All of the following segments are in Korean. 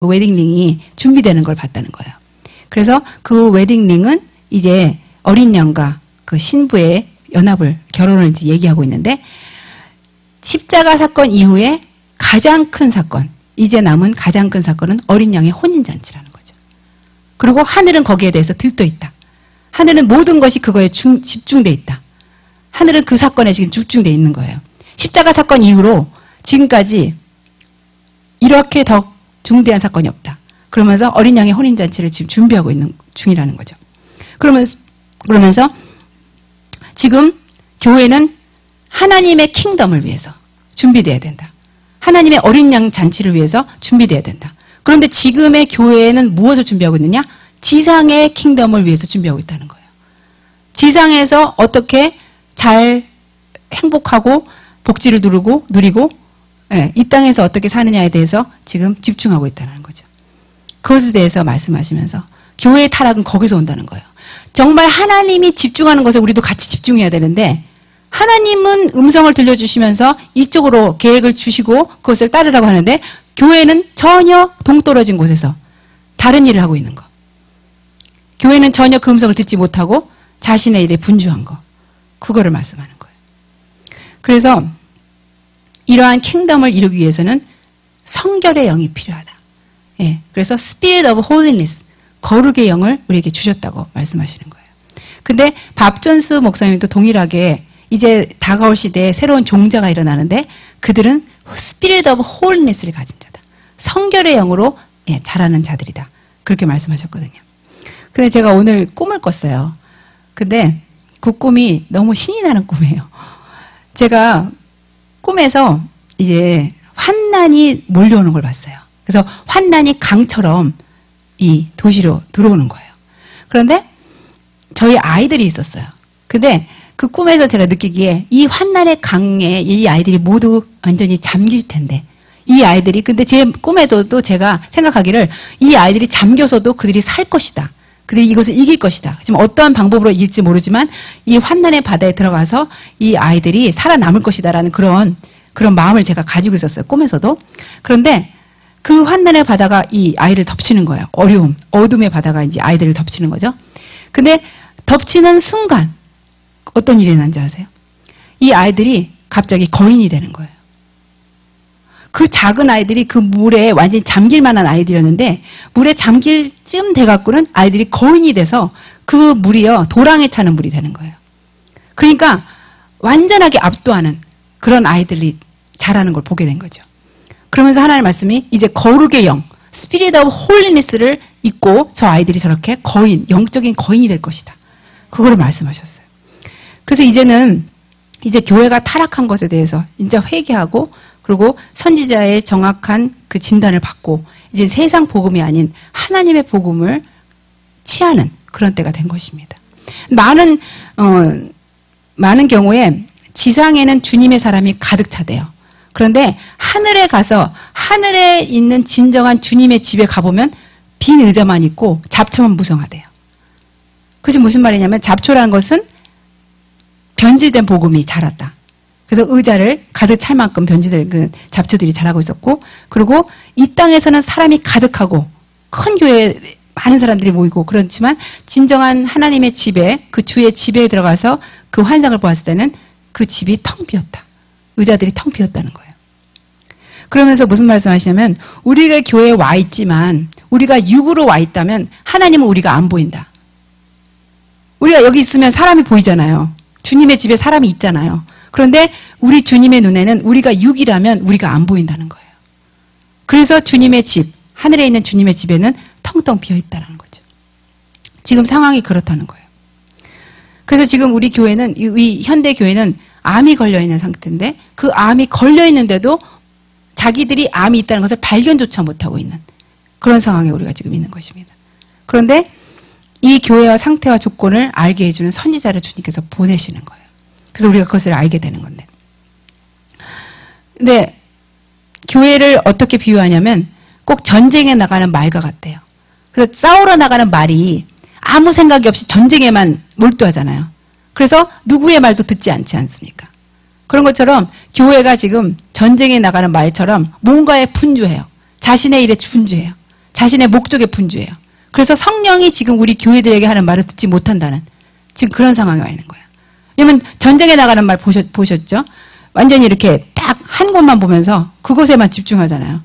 웨딩링이 준비되는 걸 봤다는 거예요. 그래서 그 웨딩링은 이제 어린 양과 그 신부의 결혼을 이제 얘기하고 있는데, 십자가 사건 이후에 가장 큰 사건, 이제 남은 가장 큰 사건은 어린 양의 혼인잔치라는 거죠. 그리고 하늘은 거기에 대해서 들떠 있다. 하늘은 모든 것이 그거에 집중돼 있다. 하늘은 그 사건에 지금 집중돼 있는 거예요. 십자가 사건 이후로 지금까지 이렇게 더 중대한 사건이 없다. 그러면서 어린 양의 혼인잔치를 지금 준비하고 있는 중이라는 거죠. 그러면서 지금 교회는 하나님의 킹덤을 위해서 준비돼야 된다. 하나님의 어린 양 잔치를 위해서 준비돼야 된다. 그런데 지금의 교회는 무엇을 준비하고 있느냐? 지상의 킹덤을 위해서 준비하고 있다는 거예요. 지상에서 어떻게 잘 행복하고 복지를 누리고 이 땅에서 어떻게 사느냐에 대해서 지금 집중하고 있다는 거죠. 그것에 대해서 말씀하시면서 교회의 타락은 거기서 온다는 거예요. 정말 하나님이 집중하는 것에 우리도 같이 집중해야 되는데, 하나님은 음성을 들려주시면서 이쪽으로 계획을 주시고 그것을 따르라고 하는데, 교회는 전혀 동떨어진 곳에서 다른 일을 하고 있는 거. 교회는 전혀 그 음성을 듣지 못하고 자신의 일에 분주한 거. 그거를 말씀하는 거예요. 그래서 이러한 킹덤을 이루기 위해서는 성결의 영이 필요하다. 예, 그래서 Spirit of Holiness, 거룩의 영을 우리에게 주셨다고 말씀하시는 거예요. 근데 밥 존스 목사님도 동일하게 이제 다가올 시대에 새로운 종자가 일어나는데, 그들은 Spirit of Holiness를 가진 자다. 성결의 영으로 자라는 자들이다. 그렇게 말씀하셨거든요. 근데 제가 오늘 꿈을 꿨어요. 근데 그 꿈이 너무 신이 나는 꿈이에요. 제가 꿈에서 이제 환난이 몰려오는 걸 봤어요. 그래서 환난이 강처럼 이 도시로 들어오는 거예요. 그런데 저희 아이들이 있었어요. 근데 그 꿈에서 제가 느끼기에 이 환난의 강에 이 아이들이 모두 완전히 잠길 텐데, 이 아이들이, 근데 제 꿈에도 제가 생각하기를 이 아이들이 잠겨서도 그들이 살 것이다. 그들이 이것을 이길 것이다. 지금 어떠한 방법으로 이길지 모르지만 이 환난의 바다에 들어가서 이 아이들이 살아남을 것이다라는 그런 마음을 제가 가지고 있었어요. 꿈에서도. 그런데 그 환난의 바다가 이 아이를 덮치는 거예요. 어려움, 어둠의 바다가 이제 아이들을 덮치는 거죠. 근데 덮치는 순간 어떤 일이 난지 아세요? 이 아이들이 갑자기 거인이 되는 거예요. 그 작은 아이들이 그 물에 완전히 잠길 만한 아이들이었는데, 물에 잠길 쯤 돼갖고는 아이들이 거인이 돼서 그 물이요, 도랑에 차는 물이 되는 거예요. 그러니까 완전하게 압도하는 그런 아이들이 자라는 걸 보게 된 거죠. 그러면서 하나님의 말씀이 이제 거룩의 영, Spirit of Holiness를 입고 저 아이들이 저렇게 영적인 거인이 될 것이다. 그거를 말씀하셨어요. 그래서 이제 교회가 타락한 것에 대해서 이제 회개하고, 그리고 선지자의 정확한 그 진단을 받고, 이제 세상 복음이 아닌 하나님의 복음을 취하는 그런 때가 된 것입니다. 많은 경우에 지상에는 주님의 사람이 가득 차대요. 그런데 하늘에 가서 하늘에 있는 진정한 주님의 집에 가보면 빈 의자만 있고 잡초만 무성하대요. 그것이 무슨 말이냐면, 잡초라는 것은 변질된 복음이 자랐다. 그래서 의자를 가득 찰 만큼 변질된 그 잡초들이 자라고 있었고, 그리고 이 땅에서는 사람이 가득하고 큰 교회에 많은 사람들이 모이고, 그렇지만 진정한 하나님의 집에, 그 주의 집에 들어가서 그 환상을 보았을 때는 그 집이 텅 비었다. 의자들이 텅 비었다는 거예요. 그러면서 무슨 말씀하시냐면, 우리가 교회에 와 있지만, 우리가 육으로 와 있다면 하나님은 우리가 안 보인다. 우리가 여기 있으면 사람이 보이잖아요. 주님의 집에 사람이 있잖아요. 그런데 우리 주님의 눈에는 우리가 육이라면 우리가 안 보인다는 거예요. 그래서 주님의 집, 하늘에 있는 주님의 집에는 텅텅 비어있다는 거죠. 지금 상황이 그렇다는 거예요. 그래서 지금 우리 교회는, 이 현대 교회는 암이 걸려있는 상태인데, 그 암이 걸려있는데도 자기들이 암이 있다는 것을 발견조차 못하고 있는 그런 상황에 우리가 지금 있는 것입니다. 그런데 이 교회와 상태와 조건을 알게 해주는 선지자를 주님께서 보내시는 거예요. 그래서 우리가 그것을 알게 되는 건데. 근데 교회를 어떻게 비유하냐면 꼭 전쟁에 나가는 말과 같대요. 그래서 싸우러 나가는 말이 아무 생각이 없이 전쟁에만 몰두하잖아요. 그래서 누구의 말도 듣지 않지 않습니까? 그런 것처럼 교회가 지금 전쟁에 나가는 말처럼 뭔가에 분주해요. 자신의 일에 분주해요. 자신의 목적에 분주해요. 그래서 성령이 지금 우리 교회들에게 하는 말을 듣지 못한다는 지금 그런 상황에 와 있는 거예요. 왜냐면 전쟁에 나가는 말 보셨죠? 완전히 이렇게 딱 한 곳만 보면서 그곳에만 집중하잖아요.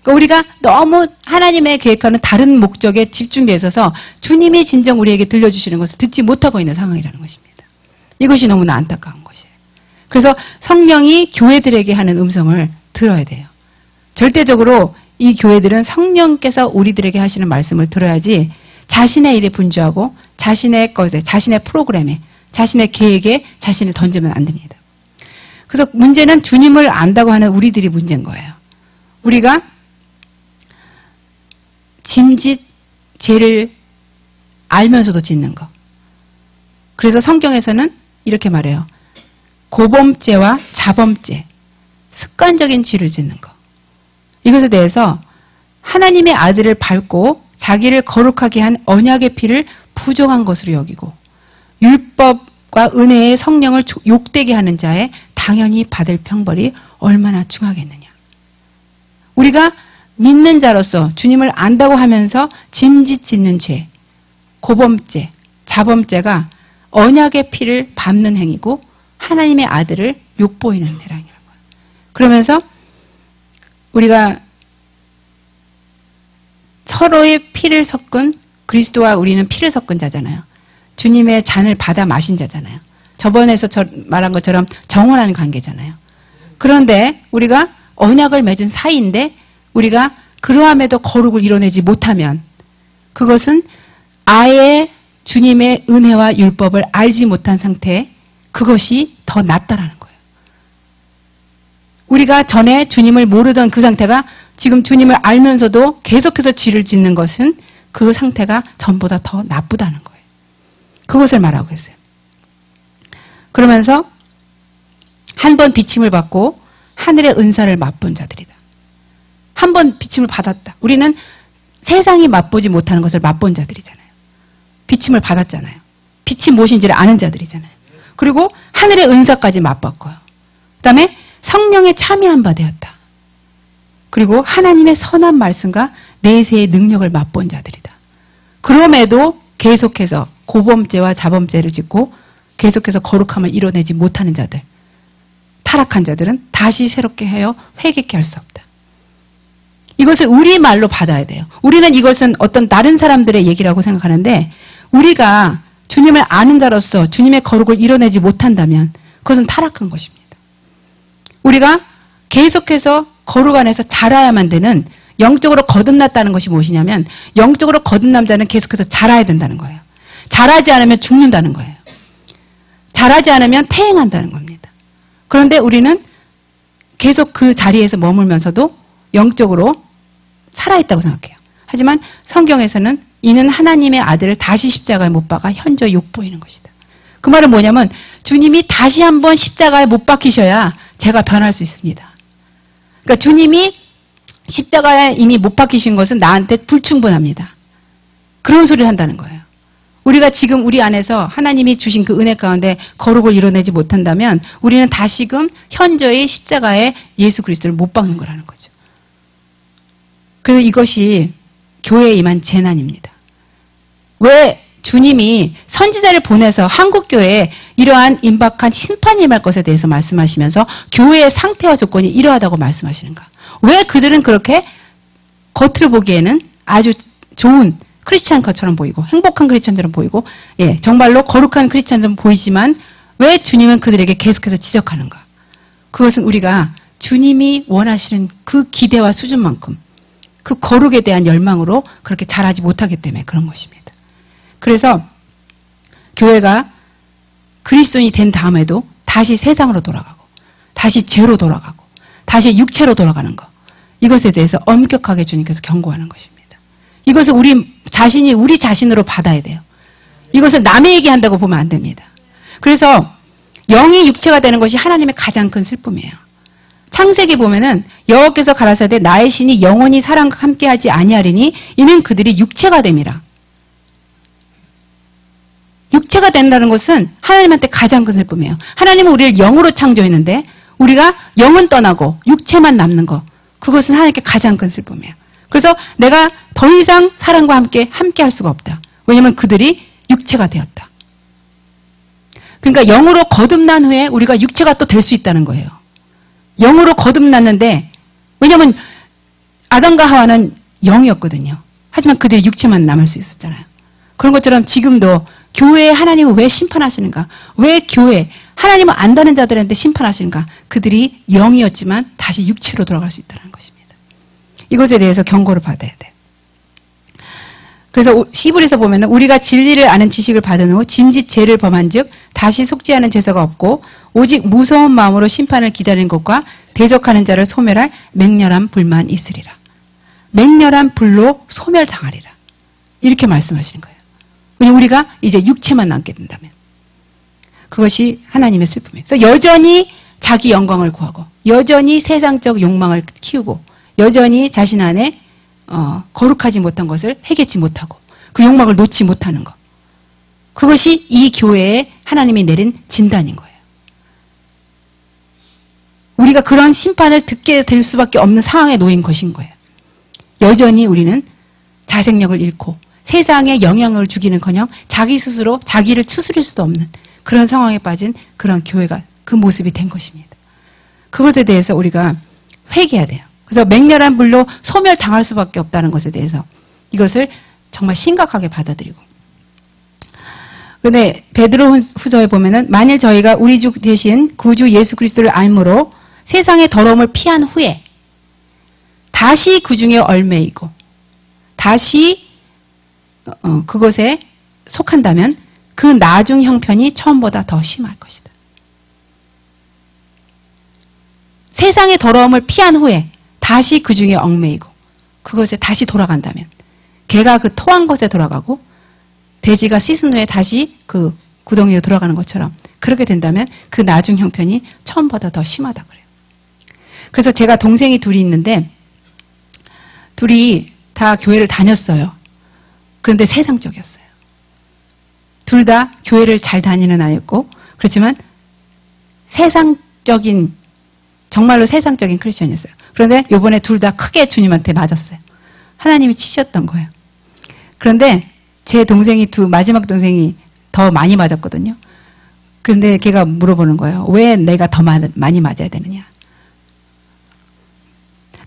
그러니까 우리가 너무 하나님의 계획하는 다른 목적에 집중되어 있어서 주님이 진정 우리에게 들려주시는 것을 듣지 못하고 있는 상황이라는 것입니다. 이것이 너무나 안타까운 것이에요. 그래서 성령이 교회들에게 하는 음성을 들어야 돼요. 절대적으로 이 교회들은 성령께서 우리들에게 하시는 말씀을 들어야지 자신의 일에 분주하고 자신의 것에, 자신의 프로그램에, 자신의 계획에 자신을 던지면 안 됩니다. 그래서 문제는 주님을 안다고 하는 우리들이 문제인 거예요. 우리가 짐짓, 죄를 알면서도 짓는 거. 그래서 성경에서는 이렇게 말해요. 고범죄와 자범죄, 습관적인 죄를 짓는 거. 이것에 대해서 하나님의 아들을 밟고 자기를 거룩하게 한 언약의 피를 부정한 것으로 여기고 율법과 은혜의 성령을 욕되게 하는 자에 당연히 받을 형벌이 얼마나 중하겠느냐. 우리가 믿는 자로서 주님을 안다고 하면서 짐짓 짓는 죄, 고범죄, 자범죄가 언약의 피를 밟는 행위고 하나님의 아들을 욕보이는 행위라는 거예요. 그러면서 우리가 서로의 피를 섞은 그리스도와 우리는 피를 섞은 자잖아요. 주님의 잔을 받아 마신 자잖아요. 저번에서 말한 것처럼 정혼하는 관계잖아요. 그런데 우리가 언약을 맺은 사이인데 우리가 그러함에도 거룩을 이뤄내지 못하면 그것은 아예 주님의 은혜와 율법을 알지 못한 상태에 그것이 더 낫다라는 거예요. 우리가 전에 주님을 모르던 그 상태가 지금 주님을 알면서도 계속해서 죄를 짓는 것은 그 상태가 전보다 더 나쁘다는 거예요. 그것을 말하고 있어요. 그러면서 한 번 비침을 받고 하늘의 은사를 맛본 자들이다. 한 번 비침을 받았다. 우리는 세상이 맛보지 못하는 것을 맛본 자들이잖아요. 비침을 받았잖아요. 빛이 무엇인지를 아는 자들이잖아요. 그리고 하늘의 은사까지 맛봤고요. 그 다음에 성령에 참여한 바 되었다. 그리고 하나님의 선한 말씀과 내세의 능력을 맛본 자들이다. 그럼에도 계속해서 고범죄와 자범죄를 짓고 계속해서 거룩함을 이뤄내지 못하는 자들, 타락한 자들은 다시 새롭게 하여 회개케 할 수 없다. 이것을 우리말로 받아야 돼요. 우리는 이것은 어떤 다른 사람들의 얘기라고 생각하는데 우리가 주님을 아는 자로서 주님의 거룩을 이뤄내지 못한다면 그것은 타락한 것입니다. 우리가 계속해서 거룩 안에서 자라야만 되는 영적으로 거듭났다는 것이 무엇이냐면 영적으로 거듭난 자는 계속해서 자라야 된다는 거예요. 자라지 않으면 죽는다는 거예요. 자라지 않으면 퇴행한다는 겁니다. 그런데 우리는 계속 그 자리에서 머물면서도 영적으로 살아있다고 생각해요. 하지만 성경에서는 이는 하나님의 아들을 다시 십자가에 못 박아 현저 욕보이는 것이다. 그 말은 뭐냐면 주님이 다시 한번 십자가에 못 박히셔야 제가 변할 수 있습니다. 그러니까 주님이 십자가에 이미 못 박히신 것은 나한테 불충분합니다. 그런 소리를 한다는 거예요. 우리가 지금 우리 안에서 하나님이 주신 그 은혜 가운데 거룩을 이뤄내지 못한다면 우리는 다시금 현저히 십자가에 예수 그리스도를 못 박는 거라는 거죠. 그래서 이것이 교회에 임한 재난입니다. 왜 주님이 선지자를 보내서 한국교회에 이러한 임박한 심판이 임할 것에 대해서 말씀하시면서 교회의 상태와 조건이 이러하다고 말씀하시는가? 왜 그들은 그렇게 겉으로 보기에는 아주 좋은 크리스찬 것처럼 보이고 행복한 크리스찬처럼 보이고 정말로 거룩한 크리스찬처럼 보이지만 왜 주님은 그들에게 계속해서 지적하는가? 그것은 우리가 주님이 원하시는 그 기대와 수준만큼 그 거룩에 대한 열망으로 그렇게 자라지 못하기 때문에 그런 것입니다. 그래서 교회가 그리스도인이 된 다음에도 다시 세상으로 돌아가고 다시 죄로 돌아가고 다시 육체로 돌아가는 것, 이것에 대해서 엄격하게 주님께서 경고하는 것입니다. 이것을 우리 자신으로 받아야 돼요. 이것을 남의 얘기한다고 보면 안 됩니다. 그래서 영이 육체가 되는 것이 하나님의 가장 큰 슬픔이에요. 창세기 보면은 여호와께서 가라사대 나의 신이 영원히 사람과 함께하지 아니하리니 이는 그들이 육체가 됨이라. 육체가 된다는 것은 하나님한테 가장 큰 슬픔이에요. 하나님은 우리를 영으로 창조했는데 우리가 영은 떠나고 육체만 남는 것, 그것은 하나님께 가장 큰 슬픔이에요. 그래서 내가 더 이상 사람과 함께 할 수가 없다. 왜냐하면 그들이 육체가 되었다. 그러니까 영으로 거듭난 후에 우리가 육체가 또 될 수 있다는 거예요. 영으로 거듭났는데, 왜냐하면 아담과 하와는 영이었거든요. 하지만 그들의 육체만 남을 수 있었잖아요. 그런 것처럼 지금도 교회에 하나님은 왜 심판하시는가? 왜 교회, 하나님을 안다는 자들한테 심판하시는가? 그들이 영이었지만 다시 육체로 돌아갈 수 있다는 것입니다. 이것에 대해서 경고를 받아야 돼요. 그래서 히브리서 보면 우리가 진리를 아는 지식을 받은 후 짐짓 죄를 범한 즉 다시 속죄하는 제사가 없고 오직 무서운 마음으로 심판을 기다리는 것과 대적하는 자를 소멸할 맹렬한 불만 있으리라. 맹렬한 불로 소멸당하리라. 이렇게 말씀하시는 거예요. 왜냐하면 우리가 이제 육체만 남게 된다면. 그것이 하나님의 슬픔이에요. 그래서 여전히 자기 영광을 구하고 여전히 세상적 욕망을 키우고 여전히 자신 안에 거룩하지 못한 것을 해결치 못하고 그 욕망을 놓지 못하는 것. 그것이 이 교회에 하나님이 내린 진단인 거예요. 우리가 그런 심판을 듣게 될 수밖에 없는 상황에 놓인 것인 거예요. 여전히 우리는 자생력을 잃고 세상에 영향을 주기는커녕 자기 스스로 자기를 추스릴 수도 없는 그런 상황에 빠진 그런 교회가 그 모습이 된 것입니다. 그것에 대해서 우리가 회개해야 돼요. 그래서 맹렬한 불로 소멸당할 수밖에 없다는 것에 대해서 이것을 정말 심각하게 받아들이고. 근데 베드로 후서에 보면은 만일 저희가 우리 주 대신 구주 예수 그리스도를 알므로 세상의 더러움을 피한 후에 다시 그 중에 얽매이고 다시 그것에 속한다면 그 나중 형편이 처음보다 더 심할 것이다. 세상의 더러움을 피한 후에 다시 그 중에 얽매이고 그것에 다시 돌아간다면 개가 그 토한 것에 돌아가고 돼지가 씻은 후에 다시 그 구덩이로 돌아가는 것처럼 그렇게 된다면 그 나중 형편이 처음보다 더 심하다 그래요. 그래서 제가 동생이 둘이 있는데 둘이 다 교회를 다녔어요. 그런데 세상적이었어요. 둘 다 교회를 잘 다니는 아이였고 그렇지만 세상적인 정말로 세상적인 크리스천이었어요. 그런데 이번에 둘 다 크게 주님한테 맞았어요. 하나님이 치셨던 거예요. 그런데 제 동생이 마지막 동생이 더 많이 맞았거든요. 근데 걔가 물어보는 거예요. 왜 내가 더 많이 맞아야 되느냐.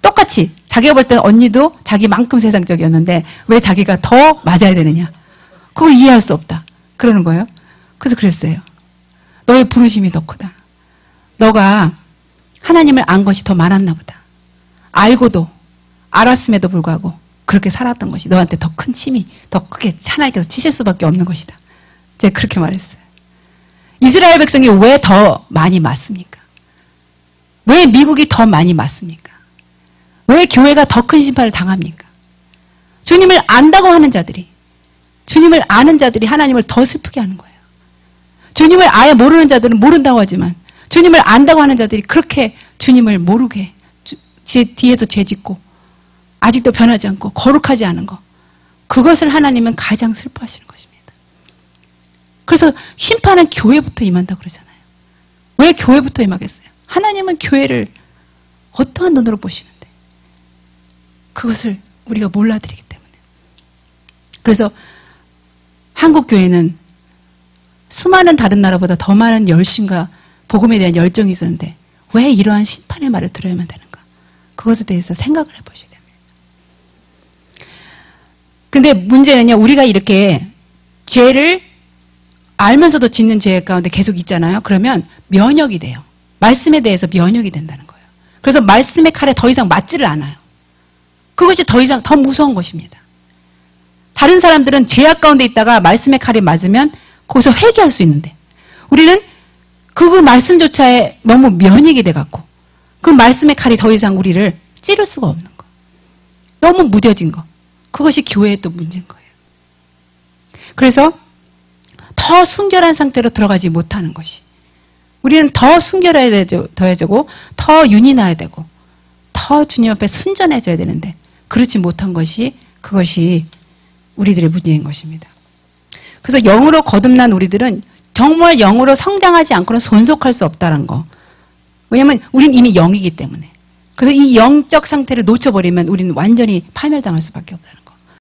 똑같이 자기가 볼 때는 언니도 자기만큼 세상적이었는데 왜 자기가 더 맞아야 되느냐. 그걸 이해할 수 없다. 그러는 거예요. 그래서 그랬어요. 너의 부르심이 더 크다. 너가 하나님을 안 것이 더 많았나 보다. 알고도 알았음에도 불구하고 그렇게 살았던 것이 너한테 더 큰 침이 더 크게 하나님께서 치실 수밖에 없는 것이다. 제가 그렇게 말했어요. 이스라엘 백성이 왜 더 많이 맞습니까? 왜 미국이 더 많이 맞습니까? 왜 교회가 더 큰 심판을 당합니까? 주님을 안다고 하는 자들이 주님을 아는 자들이 하나님을 더 슬프게 하는 거예요. 주님을 아예 모르는 자들은 모른다고 하지만 주님을 안다고 하는 자들이 그렇게 주님을 모르게 제 뒤에서 죄 짓고 아직도 변하지 않고 거룩하지 않은 거 그것을 하나님은 가장 슬퍼하시는 것입니다. 그래서 심판은 교회부터 임한다고 그러잖아요. 왜 교회부터 임하겠어요? 하나님은 교회를 어떠한 눈으로 보시는데 그것을 우리가 몰라드리기 때문에. 그래서 한국 교회는 수많은 다른 나라보다 더 많은 열심과 복음에 대한 열정이 있었는데 왜 이러한 심판의 말을 들어야만 되는가? 그것에 대해서 생각을 해보셔야 됩니다. 근데 문제는요, 우리가 이렇게 죄를 알면서도 짓는 죄 가운데 계속 있잖아요. 그러면 면역이 돼요. 말씀에 대해서 면역이 된다는 거예요. 그래서 말씀의 칼에 더 이상 맞지를 않아요. 그것이 더 이상 더 무서운 것입니다. 다른 사람들은 죄악 가운데 있다가 말씀의 칼에 맞으면 거기서 회개할 수 있는데 우리는 그 말씀조차에 너무 면역이 돼갖고 그 말씀의 칼이 더 이상 우리를 찌를 수가 없는 거. 너무 무뎌진 거. 그것이 교회의 또 문제인 거예요. 그래서 더 순결한 상태로 들어가지 못하는 것이. 우리는 더 순결해야 되고 더 윤이 나야 되고 더 주님 앞에 순전해져야 되는데 그렇지 못한 것이 그것이 우리들의 문제인 것입니다. 그래서 영으로 거듭난 우리들은 정말 영으로 성장하지 않고는 존속할 수 없다는 거. 왜냐하면 우리는 이미 영이기 때문에 그래서 이 영적 상태를 놓쳐버리면 우리는 완전히 파멸당할 수밖에 없다는 거예요.